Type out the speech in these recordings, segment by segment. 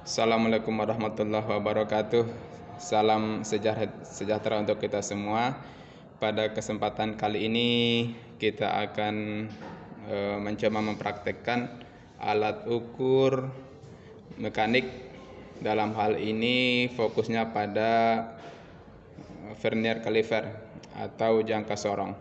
Assalamualaikum warahmatullahi wabarakatuh. Salam sejahtera untuk kita semua. Pada kesempatan kali ini kita akan mencoba mempraktekkan alat ukur mekanik. Dalam hal ini fokusnya pada vernier caliper atau jangka sorong.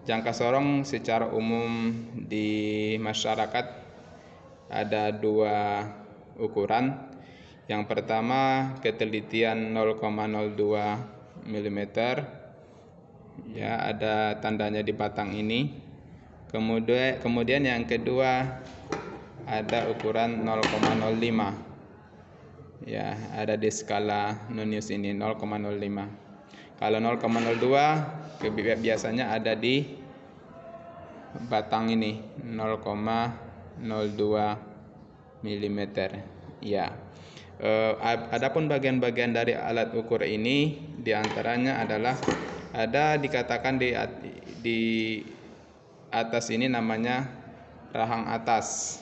Jangka sorong secara umum di masyarakat ada dua ukuran. Yang pertama ketelitian 0,02 mm, ya, ada tandanya di batang ini. Kemudian yang kedua ada ukuran 0,05, ya, ada di skala Nonius ini 0,05. Kalau 0,02 biasanya ada di batang ini 0,02 mm, ya. Adapun bagian-bagian dari alat ukur ini diantaranya adalah ada dikatakan di atas ini namanya rahang atas.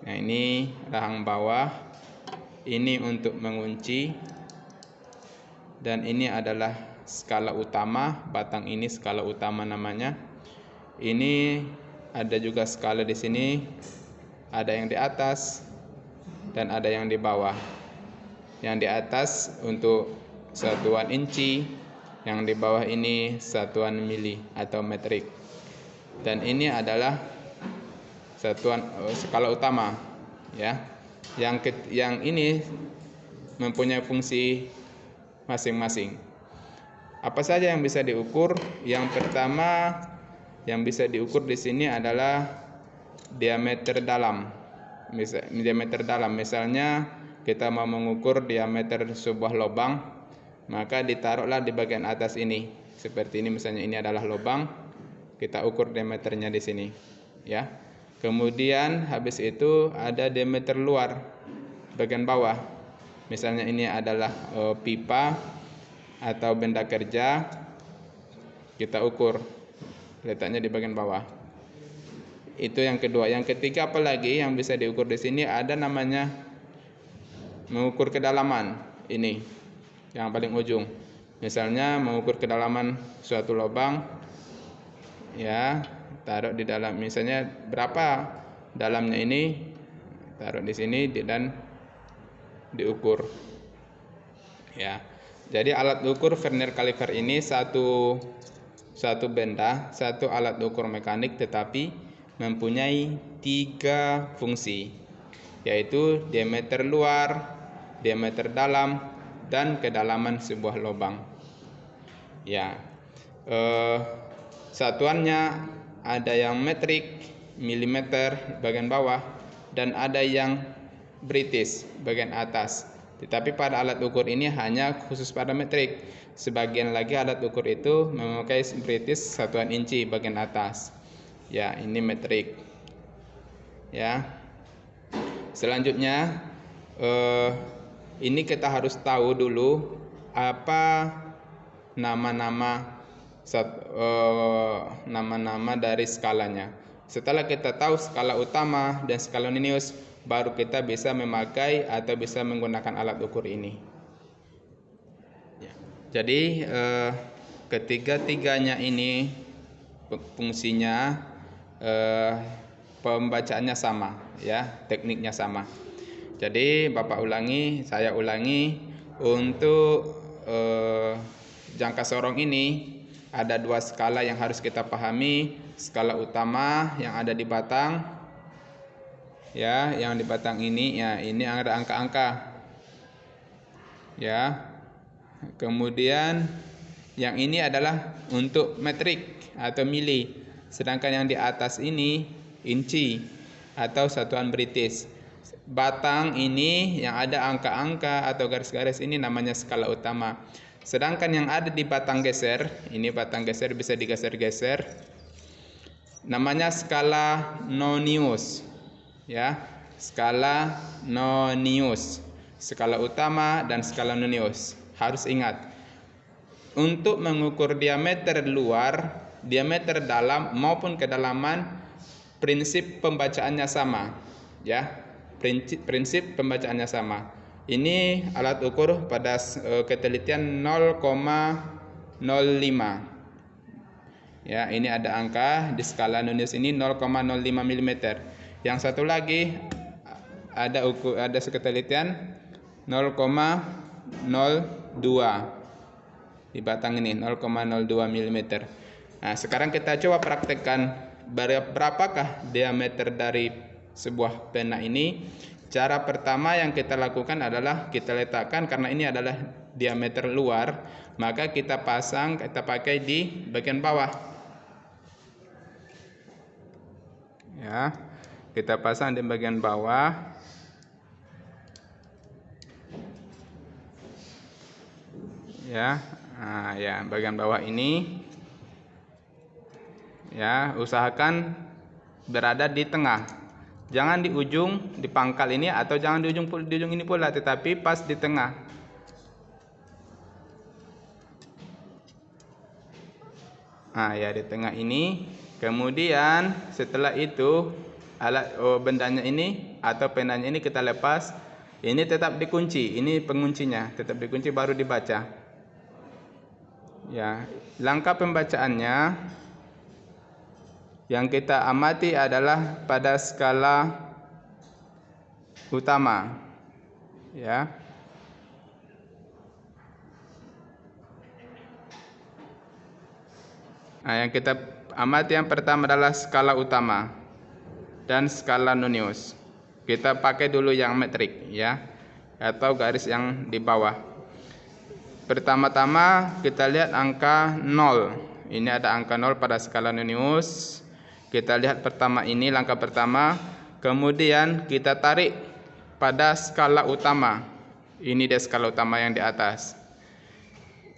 Nah, ini rahang bawah, ini untuk mengunci, dan ini adalah skala utama. Batang ini skala utama namanya. Ini ada juga skala di sini, ada yang di atas dan ada yang di bawah. Yang di atas untuk satuan inci, yang di bawah ini satuan mili atau metrik. Dan ini adalah satuan skala utama, ya. Yang ini mempunyai fungsi masing-masing. Apa saja yang bisa diukur? Yang pertama yang bisa diukur di sini adalah diameter dalam. Misalnya kita mau mengukur diameter sebuah lubang, maka ditaruhlah di bagian atas ini seperti ini. Misalnya ini adalah lubang, kita ukur diameternya di sini, ya. Kemudian habis itu ada diameter luar bagian bawah. Misalnya ini adalah pipa atau benda kerja, kita ukur letaknya di bagian bawah. Itu yang kedua. Yang ketiga apalagi yang bisa diukur di sini ada namanya mengukur kedalaman. Ini yang paling ujung. Misalnya mengukur kedalaman suatu lubang, ya, taruh di dalam. Misalnya berapa dalamnya ini, taruh di sini dan diukur. Ya. Jadi alat ukur vernier caliper ini satu benda, satu alat ukur mekanik, tetapi mempunyai 3 fungsi, yaitu diameter luar, diameter dalam, dan kedalaman sebuah lubang. Ya, satuannya ada yang metrik, milimeter bagian bawah, dan ada yang British bagian atas. Tetapi pada alat ukur ini hanya khusus pada metrik. Sebagian lagi alat ukur itu memakai British satuan inci bagian atas. Ya, ini metrik. Ya. Selanjutnya ini kita harus tahu dulu apa nama-nama dari skalanya. Setelah kita tahu skala utama dan skala Nonius, baru kita bisa memakai atau bisa menggunakan alat ukur ini. Ya. Jadi ketiga-tiganya ini fungsinya, pembacaannya sama, ya, tekniknya sama. Jadi saya ulangi untuk jangka sorong ini ada 2 skala yang harus kita pahami. Skala utama yang ada di batang, ya, yang di batang ini, ya, ini ada angka-angka, ya. Kemudian yang ini adalah untuk metrik atau mili. Sedangkan yang di atas ini inci atau satuan British. Batang ini yang ada angka-angka atau garis-garis ini namanya skala utama. Sedangkan yang ada di batang geser, ini batang geser bisa digeser-geser, namanya skala Nonius, ya. Skala Nonius, skala utama dan skala Nonius. Harus ingat, untuk mengukur diameter luar, diameter dalam maupun kedalaman, prinsip pembacaannya sama, ya. prinsip pembacaannya sama. Ini alat ukur pada ketelitian 0,05. Ya, ini ada angka di skala Nonius ini 0,05 mm. Yang satu lagi ada ketelitian 0,02 di batang ini, 0,02 mm. Nah, sekarang kita coba praktekkan berapakah diameter dari sebuah pena ini. Cara pertama yang kita lakukan adalah kita letakkan, karena ini adalah diameter luar, maka kita pakai di bagian bawah. Ya, kita pasang di bagian bawah. Ya, nah, ya, bagian bawah ini. Ya, usahakan berada di tengah. Jangan di ujung, di pangkal ini, atau jangan di ujung ini pula, tetapi pas di tengah. Nah, ya, di tengah ini. Kemudian setelah itu bendanya ini atau penanya ini kita lepas. Ini tetap dikunci, ini penguncinya tetap dikunci, baru dibaca. Ya, langkah pembacaannya yang kita amati adalah pada skala utama. Ya. Nah, yang kita amati yang pertama adalah skala utama dan skala Nonius. Kita pakai dulu yang metrik, ya, atau garis yang di bawah. Pertama-tama kita lihat angka 0. Ini ada angka 0 pada skala Nonius. Kita lihat pertama ini, langkah pertama. Kemudian kita tarik pada skala utama. Ini dia skala utama yang di atas.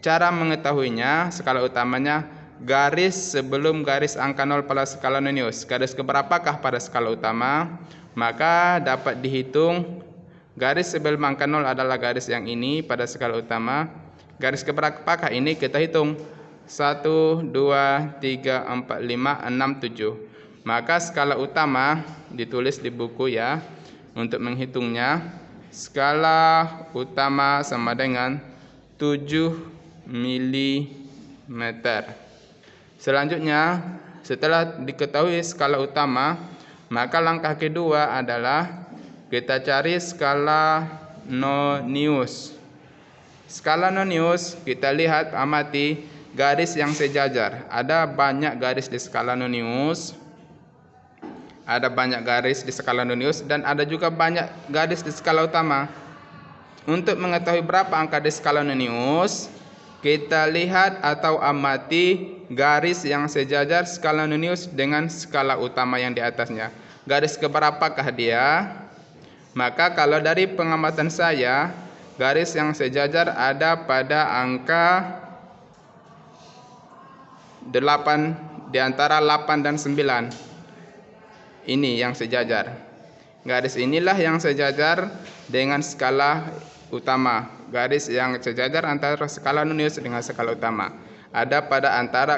Cara mengetahuinya, skala utamanya garis sebelum garis angka 0 pada skala Nonius. Garis keberapakah pada skala utama? Maka dapat dihitung garis sebelum angka 0 adalah garis yang ini pada skala utama. Garis keberapakah ini? Kita hitung 1, 2, 3, 4, 5, 6, 7. Maka skala utama ditulis di buku, ya, untuk menghitungnya. Skala utama sama dengan 7 mm. Selanjutnya, setelah diketahui skala utama, maka langkah kedua adalah kita cari skala Nonius. Skala Nonius kita lihat, amati garis yang sejajar. Ada banyak garis di skala Nonius. Dan ada juga banyak garis di skala utama. Untuk mengetahui berapa angka di skala Nonius, kita lihat atau amati garis yang sejajar skala Nonius dengan skala utama yang di atasnya. Garis keberapakah dia? Maka kalau dari pengamatan saya, garis yang sejajar ada pada angka 8, di antara 8 dan 9. Ini yang sejajar. Garis inilah yang sejajar dengan skala utama. Garis yang sejajar antara skala Nonius dengan skala utama ada pada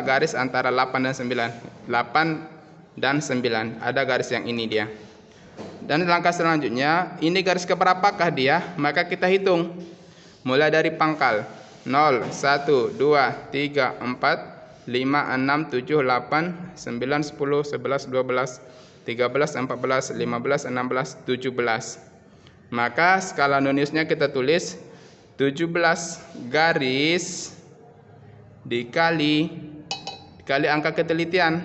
garis antara 8 dan 9. 8 dan 9 ada garis yang ini dia. Dan langkah selanjutnya, ini garis keberapakah dia? Maka kita hitung mulai dari pangkal 0, 1, 2, 3, 4, 5, 6, 7, 8, 9, 10, 11, 12, 13, 14, 15, 16, 17. Maka skala Noniusnya kita tulis 17 garis dikali angka ketelitian.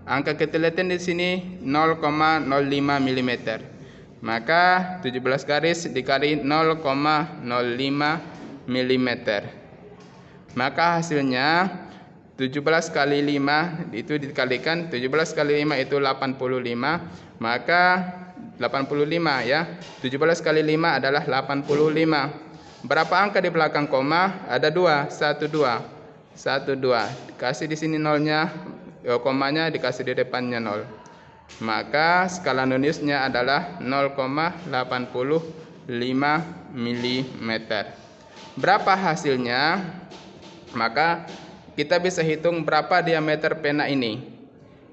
Angka ketelitian di sini 0,05 mm. Maka 17 garis dikali 0,05 mm. Maka hasilnya 17 kali 5 itu dikalikan 17 kali 5 itu 85. Maka 85, ya. 17 kali 5 adalah 85. Berapa angka di belakang koma? Ada 2, 1, 2. 1, 2. Dikasih di sini nolnya, komanya dikasih di depannya 0. Maka skala Noniusnya adalah 0,85 mm. Berapa hasilnya? Maka kita bisa hitung berapa diameter pena ini.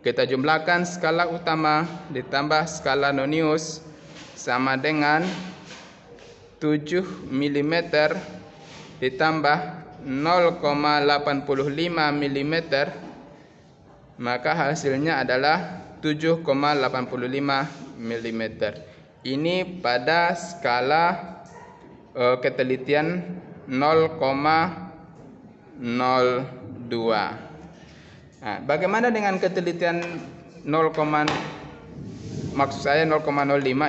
Kita jumlahkan skala utama ditambah skala Nonius sama dengan 7 mm ditambah 0,85 mm, maka hasilnya adalah 7,85 mm. Ini pada skala ketelitian 0,02. Nah, bagaimana dengan ketelitian 0, maksud saya 0,05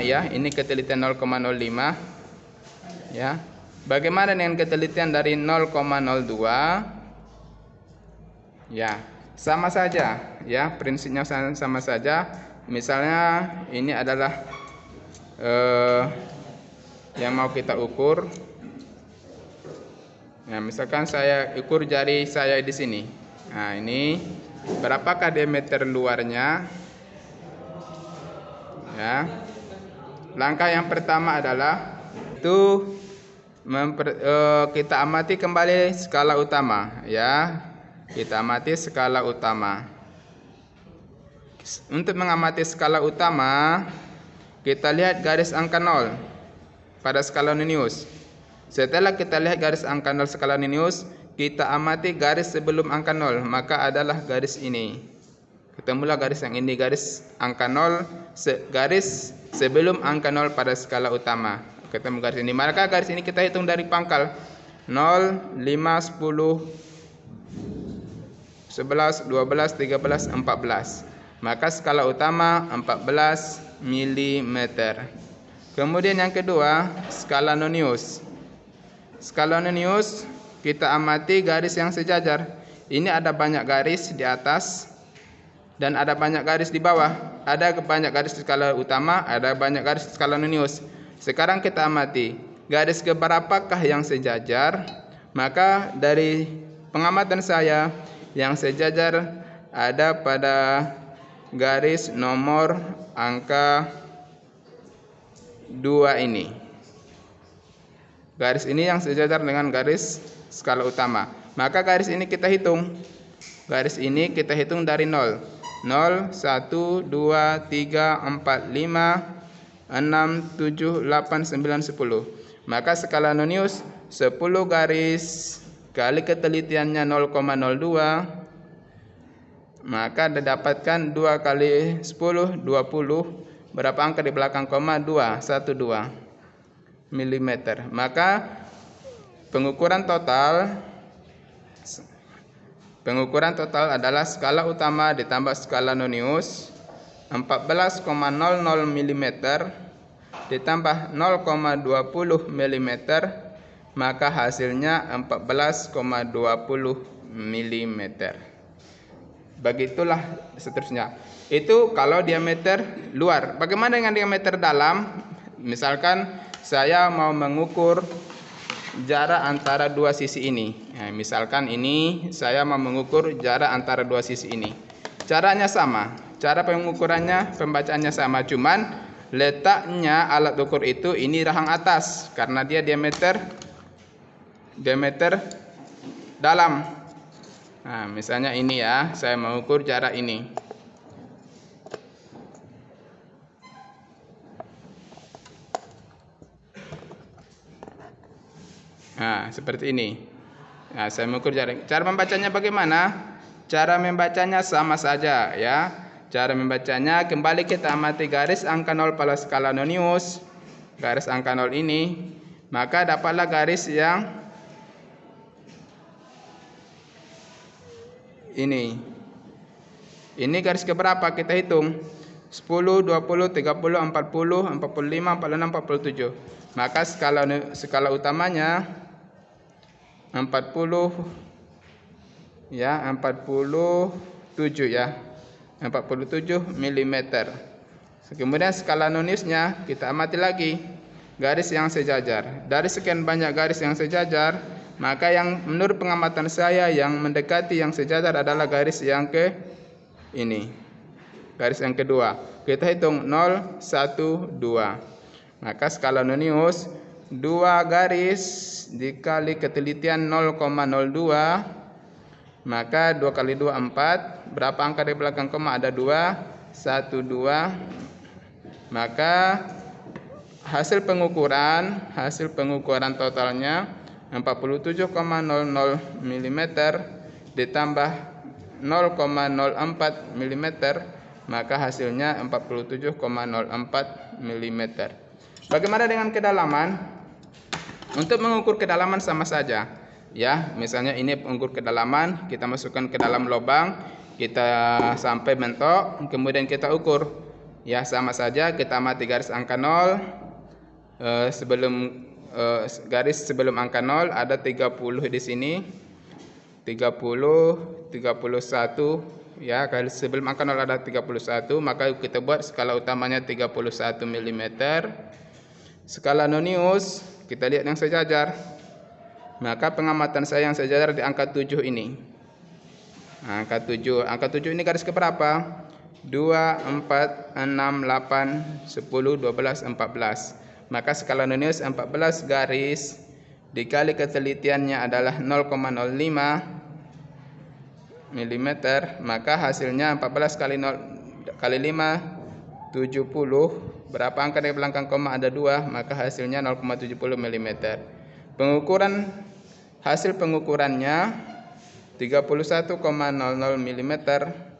ya. Ini ketelitian 0,05 ya. Bagaimana dengan ketelitian dari 0,02? Ya, sama saja ya, prinsipnya sama saja. Misalnya ini adalah yang mau kita ukur. Nah, misalkan saya ukur jari saya di sini. Nah, ini berapakah diameter luarnya? Ya. Langkah yang pertama adalah kita amati kembali skala utama ya. Kita amati skala utama. Untuk mengamati skala utama, kita lihat garis angka 0 pada skala Nonius. Setelah kita lihat garis angka 0 skala Nonius, kita amati garis sebelum angka 0, maka adalah garis ini. Ketemulah garis yang ini, garis angka 0, garis sebelum angka 0 pada skala utama. Ketemu garis ini, maka garis ini kita hitung dari pangkal 0, 5, 10, 11, 12, 13, 14. Maka skala utama 14 mm. Kemudian yang kedua, skala Nonius. Skala Nonius kita amati garis yang sejajar. Ini ada banyak garis di atas dan ada banyak garis di bawah. Ada banyak garis di skala utama, ada banyak garis di skala Nonius. Sekarang kita amati garis keberapakah yang sejajar. Maka dari pengamatan saya, yang sejajar ada pada garis nomor angka 2 ini. Garis ini yang sejajar dengan garis skala utama. Maka garis ini kita hitung. Garis ini kita hitung dari 0. 0, 1, 2, 3, 4, 5, 6, 7, 8, 9, 10. Maka skala Nonius 10 garis kali ketelitiannya 0,02, maka didapatkan 2 kali 10, 20. Berapa angka di belakang koma? 2, 12 mm. Maka pengukuran total adalah skala utama ditambah skala Nonius 14,00 mm ditambah 0,20 mm, maka hasilnya 14,20 mm. Begitulah seterusnya. Itu kalau diameter luar. Bagaimana dengan diameter dalam? Misalkan saya mau mengukur jarak antara dua sisi ini. Nah, misalkan ini saya mau mengukur jarak antara dua sisi ini. Caranya sama. Cara pengukurannya, pembacaannya sama. Cuman letaknya alat ukur itu ini rahang atas karena dia diameter dalam. Nah, misalnya ini ya, saya mengukur jarak ini. Nah, seperti ini. Nah, saya mengukur jarak. Cara membacanya bagaimana? Cara membacanya sama saja ya. Cara membacanya kembali kita amati garis angka 0 pada skala Nonius. Garis angka 0 ini, maka dapatlah garis yang ini. Ini garis keberapa? Kita hitung. 10, 20, 30, 40, 45, 46, 47. Maka skala utamanya 40 ya, 47 ya. 47 mm. Kemudian skala Noniusnya kita amati lagi garis yang sejajar. Dari sekian banyak garis yang sejajar, maka yang menurut pengamatan saya yang mendekati yang sejajar adalah garis yang ini. Garis yang kedua. Kita hitung 0, 1, 2. Maka skala Nonius 2 garis dikali ketelitian 0,02, maka 2 kali 2 4. Berapa angka di belakang koma? Ada 2, 1, 2. Maka hasil pengukuran totalnya 47,00 mm ditambah 0,04 mm, maka hasilnya 47,04 mm. Bagaimana dengan kedalaman? Untuk mengukur kedalaman sama saja, ya. Misalnya ini mengukur kedalaman, kita masukkan ke dalam lubang, kita sampai mentok, kemudian kita ukur, ya, sama saja. Kita amati garis angka 0, garis sebelum angka 0 ada 30 di sini, 30, 31, ya. Garis sebelum angka 0 ada 31, maka kita buat skala utamanya 31 mm. Skala nonius kita lihat yang sejajar, maka pengamatan saya yang sejajar di angka 7 ini. Angka 7 ini garis keberapa? 2, 4, 6, 8, 10, 12, 14. Maka skala nonius 14 garis dikali ketelitiannya adalah 0,05 mm, maka hasilnya 14 kali 0 kali 5 70. Berapa angka di belakang koma? Ada 2, maka hasilnya 0,70 mm. Hasil pengukurannya 31,00 mm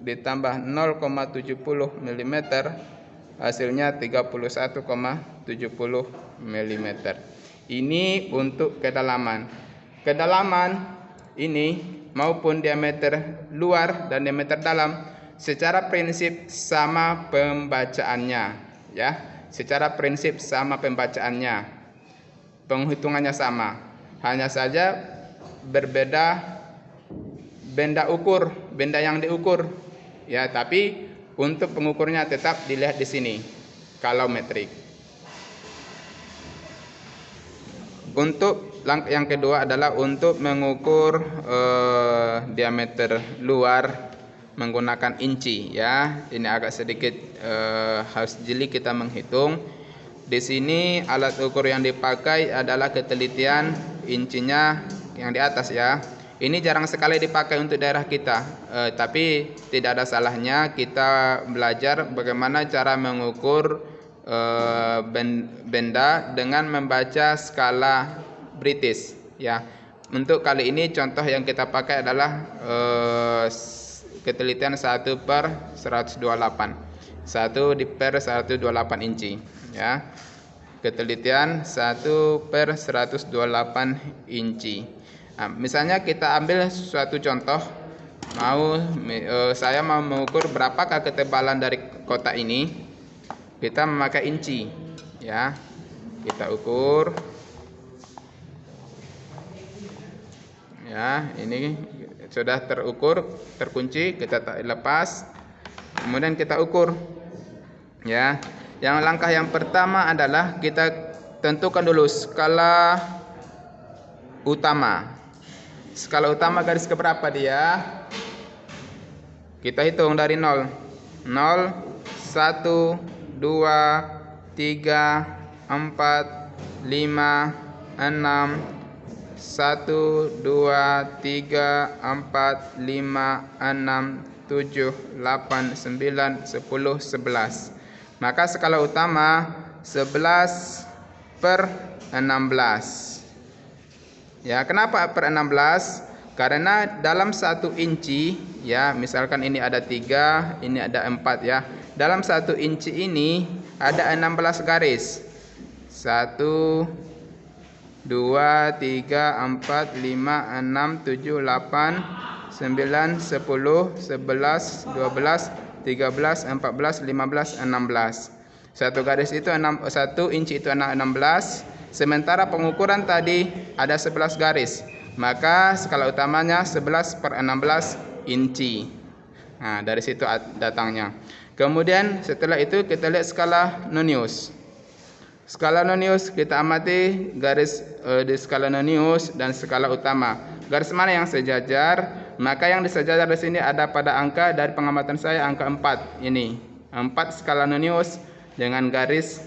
ditambah 0,70 mm, hasilnya 31,70 mm. Ini untuk kedalaman. Kedalaman ini maupun diameter luar dan diameter dalam secara prinsip sama pembacaannya, ya. Secara prinsip sama pembacaannya, penghitungannya sama, hanya saja berbeda benda yang diukur, ya. Tapi untuk pengukurnya tetap dilihat di sini kalau metrik. Untuk langkah yang kedua adalah untuk mengukur diameter luar menggunakan inci, ya. Ini agak sedikit harus jeli kita menghitung. Di sini alat ukur yang dipakai adalah ketelitian incinya yang di atas, ya. Ini jarang sekali dipakai untuk daerah kita, tapi tidak ada salahnya kita belajar bagaimana cara mengukur benda dengan membaca skala British, ya. Untuk kali ini contoh yang kita pakai adalah ketelitian 1/128, 1/128 inci, ya. Ketelitian 1/128 inci. Nah, misalnya kita ambil suatu contoh, saya mau mengukur berapakah ketebalan dari kotak ini. Kita memakai inci, ya. Kita ukur, ya. Ini sudah terukur, terkunci, kita lepas, kemudian kita ukur, ya. Yang langkah yang pertama adalah kita tentukan dulu skala utama. Skala utama garis keberapa dia? Kita hitung dari 0. 0, 1, 2, 3, 4, 5, 6, 1, 2, 3, 4, 5, 6, 7, 8, 9, 10, 11. Maka skala utama 11/16. Ya, kenapa per 16? Karena dalam 1 inci, ya, misalkan ini ada 3, ini ada 4, ya. Dalam 1 inci ini ada 16 garis. 1, 2, 3, 4, 5, 6, 7, 8, 9, 10, 11, 12, 13, 14, 15, 16. Satu garis itu 1 inci itu 16. Sementara pengukuran tadi ada 11 garis, maka skala utamanya 11/16 inci. Nah, dari situ datangnya. Kemudian setelah itu kita lihat skala nonius. Skala nonius kita amati garis di skala nonius dan skala utama. Garis mana yang sejajar? Maka yang disejajar di sini ada pada angka dari pengamatan saya angka 4 ini. 4 skala nonius dengan garis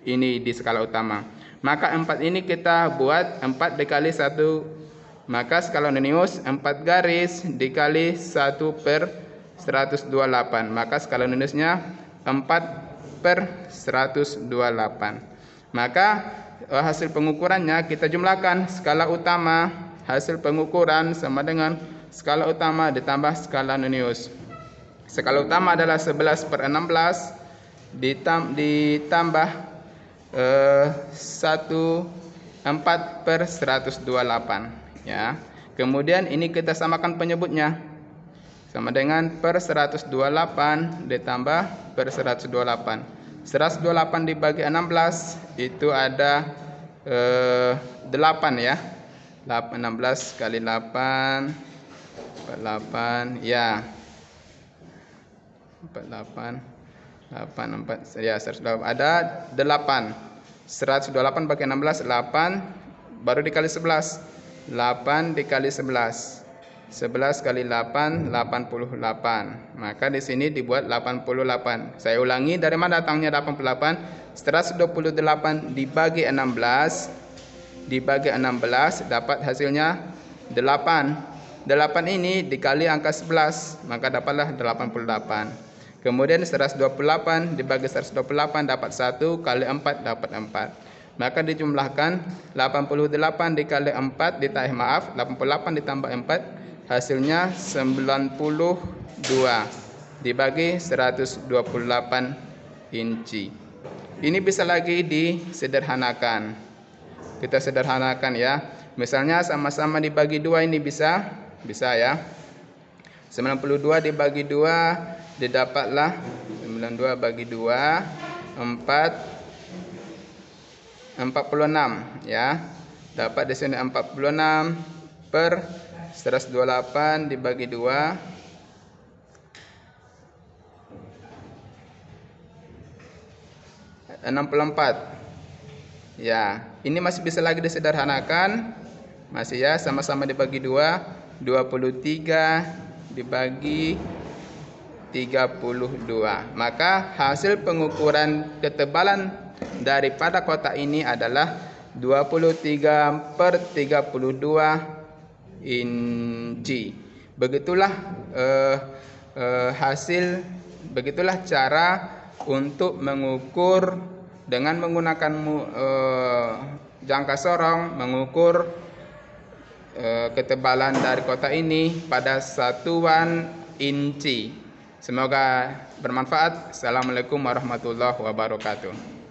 ini di skala utama. Maka 4 ini kita buat 4 dikali 1. Maka skala nonius 4 garis dikali 1/128. Maka skala noniusnya 4/128. Maka hasil pengukurannya kita jumlahkan skala utama, hasil pengukuran sama dengan skala utama ditambah skala Nonius. Skala utama adalah 11/16 ditambah 14/128 ya. Kemudian ini kita samakan penyebutnya sama dengan per 128 ditambah per 128. 128 dibagi 16 itu ada 8 ya. 16 kali 8 48 ya. 48 84 ya 128 ada 8. 128 bagi 16 8 baru dikali 11. 8 dikali 11. 11 kali 8 88. Maka di sini dibuat 88. Saya ulangi, dari mana datangnya 88? 128 dibagi 16 dapat hasilnya 8. 8 ini dikali angka 11, maka dapatlah 88. Kemudian 128 dibagi 128 dapat 1 kali 4 dapat 4. Maka dijumlahkan 88 dikali 4 88 ditambah 4 hasilnya 92 dibagi 128 inci. Ini bisa lagi disederhanakan. Kita sederhanakan ya. Misalnya sama-sama dibagi 2 ini bisa ya. 92 dibagi 2 didapatlah 92 bagi 2 46 ya. Dapat di sini 46 per 128 dibagi 2 64 ya. Ini masih bisa lagi disederhanakan, masih ya, sama-sama dibagi 2 23 dibagi 32. Maka hasil pengukuran ketebalan daripada kotak ini adalah 23/32 inci. Begitulah begitulah cara untuk mengukur dengan menggunakan jangka sorong, mengukur ketebalan dari kotak ini pada satuan inci. Semoga bermanfaat. Assalamualaikum warahmatullahi wabarakatuh.